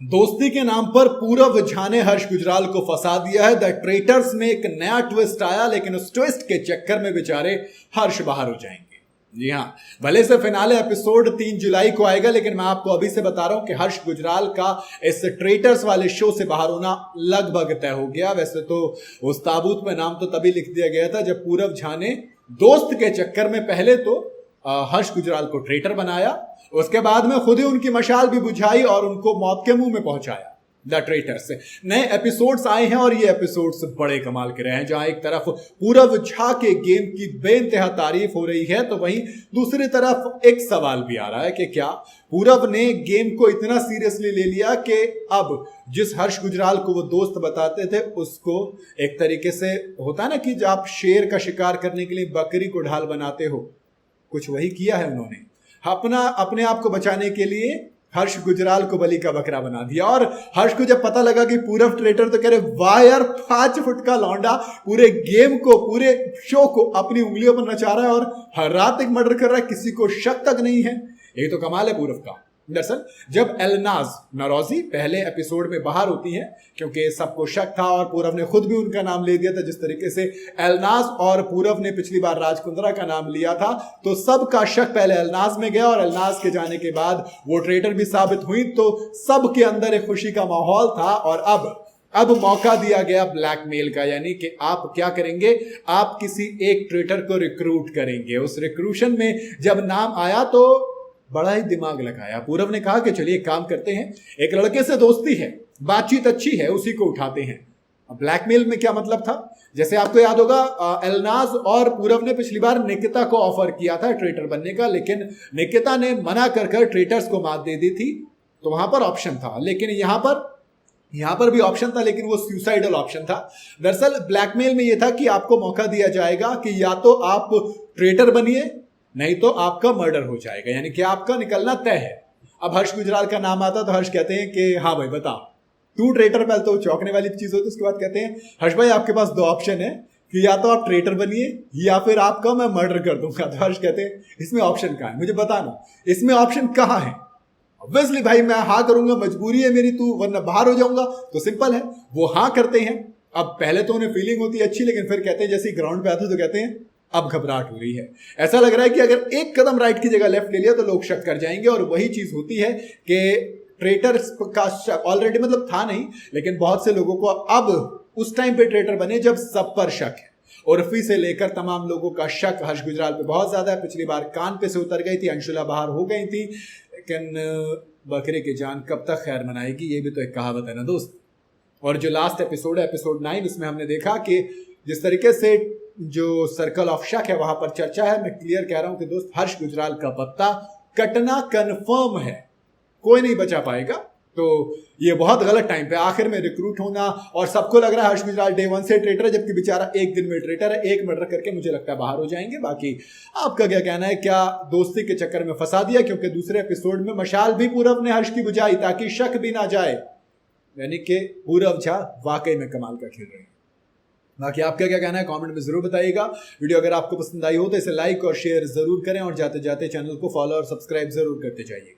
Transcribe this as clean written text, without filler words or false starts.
दोस्ती के नाम पर पूरव झा ने हर्ष गुजराल को फंसा दिया है। द ट्रेटर्स में एक नया ट्विस्ट आया, लेकिन उस ट्विस्ट के चक्कर में बेचारे हर्ष बाहर हो जाएंगे। जी हाँ, भले से फिनाले एपिसोड 3 जुलाई को आएगा, लेकिन मैं आपको अभी से बता रहा हूं कि हर्ष गुजराल का इस ट्रेटर्स वाले शो से बाहर होना लगभग तय हो गया। वैसे तो उस ताबूत में नाम तो तभी लिख दिया गया था जब पूरव झा ने दोस्त के चक्कर में पहले तो हर्ष गुजराल को ट्रेटर बनाया, उसके बाद में खुद ही उनकी मशाल भी बुझाई और उनको मौत के मुंह में पहुंचाया। द ट्रेटर से नए एपिसोड्स आए हैं और ये एपिसोड्स बड़े कमाल के रहे हैं, जहां एक तरफ पूरव झा के गेम की बेइंतहा तारीफ हो रही है, तो वहीं दूसरी तरफ एक सवाल भी आ रहा है कि क्या पूरव ने गेम को इतना सीरियसली ले लिया कि अब जिस हर्ष गुजराल को वो दोस्त बताते थे उसको एक तरीके से होता है ना कि जब आप शेर का शिकार करने के लिए बकरी को ढाल बनाते हो, कुछ वही किया है उन्होंने। अपने आप को बचाने के लिए हर्ष गुजराल को बलि का बकरा बना दिया। और हर्ष को जब पता लगा कि पूरव ट्रेटर, तो कह रहे वाह यार, 5 फुट का लौंडा पूरे गेम को, पूरे शो को अपनी उंगलियों पर नचा रहा है और हर रात एक मर्डर कर रहा है, किसी को शक तक नहीं है। ये तो कमाल है पूरव का। दरअसल जब एलनाज नौरोजी पहले एपिसोड में बाहर होती हैं, क्योंकि सबको शक था और पूरव ने खुद भी उनका नाम ले दिया था, जिस तरीके से एलनाज और पूरव ने पिछली बार राज कुंद्रा का नाम लिया था, तो सबका शक पहले एलनाज में गया और एलनाज के जाने के बाद वो ट्रेटर भी साबित हुई, तो सबके अंदर एक खुशी का माहौल था। और अब मौका दिया गया ब्लैकमेल का, यानी कि आप क्या करेंगे, आप किसी एक ट्रेटर को रिक्रूट करेंगे। उस रिक्रूशन में जब नाम आया तो बड़ा ही दिमाग लगाया। पूरव ने कहा कि चलिए एक काम करते हैं, एक लड़के से दोस्ती है, बातचीत अच्छी है, उसी को उठाते हैं। अब ब्लैकमेल में क्या मतलब था, जैसे आपको याद होगा एलनाज और पूरव ने पिछली बार निकिता को ऑफर किया था ट्रेटर बनने का, लेकिन निकिता ने मना कर ट्रेटर्स को मात दे दी थी, तो वहां पर ऑप्शन था। लेकिन यहां पर भी ऑप्शन था, लेकिन वो सुसाइडल ऑप्शन था। दरअसल ब्लैकमेल में यह था कि आपको मौका दिया जाएगा कि या तो आप ट्रेटर बनिए, नहीं तो आपका मर्डर हो जाएगा, यानी कि आपका निकलना तय है। अब हर्ष गुजराल का नाम आता तो हर्ष कहते हैं कि हाँ भाई बता तू ट्रेटर, पहले तो चौंकने वाली चीज होती है। उसके बाद कहते हैं हर्ष भाई आपके पास 2 ऑप्शन है कि या तो आप ट्रेटर बनिए या फिर आपका मैं मर्डर कर दूंगा। तो हर्ष कहते हैं इसमें ऑप्शन कहाँ है, मुझे बताना इसमें ऑप्शन कहाँ है। ऑब्वियसली भाई मैं हाँ करूंगा, मजबूरी है मेरी, तू वरना बाहर हो जाऊंगा। तो सिंपल है, वो हाँ करते हैं। अब पहले तो उन्हें फीलिंग होती है अच्छी, लेकिन फिर कहते हैं जैसे ग्राउंड पे आते तो कहते हैं अब घबराहट हो रही है, ऐसा लग रहा है कि अगर एक कदम राइट की जगह लेफ्ट ले लिया तो लोग शक कर जाएंगे। और वही चीज होती है कि ट्रेटर्स का शक ऑलरेडी मतलब था नहीं, लेकिन बहुत से लोगों को अब उस टाइम पे ट्रेटर बने जब सब पर शक है। उर्फी से लेकर तमाम लोगों का शक हर्ष गुजराल पे बहुत ज्यादा है। पिछली बार कान पे से उतर गई थी, अंशुला बाहर हो गई थी, लेकिन बकरे की जान कब तक खैर मनाएगी, ये भी तो एक कहावत है ना दोस्त। और जो लास्ट एपिसोड है, एपिसोड 9, उसमें हमने देखा कि जिस तरीके से जो सर्कल ऑफ शक है वहां पर चर्चा है। मैं क्लियर कह रहा हूं कि दोस्त हर्ष गुजराल का पत्ता कटना कंफर्म है, कोई नहीं बचा पाएगा। तो ये बहुत गलत टाइम पे आखिर में रिक्रूट होना, और सबको लग रहा है हर्ष गुजराल डे 1 से ट्रेटर है, जबकि बेचारा एक दिन में ट्रेटर है। एक मर्डर करके मुझे लगता है बाहर हो जाएंगे। बाकी आपका क्या कहना है, क्या दोस्ती के चक्कर में फंसा दिया? क्योंकि दूसरे एपिसोड में मशाल भी पूरव ने हर्ष की बुझाई ताकि शक भी ना जाए, यानी कि पूरव झा वाकई में कमाल का खेल रहे हैं। बाकी आपका क्या कहना है कमेंट में जरूर बताइएगा। वीडियो अगर आपको पसंद आई हो तो इसे लाइक और शेयर जरूर करें, और जाते जाते चैनल को फॉलो और सब्सक्राइब जरूर करते जाइए।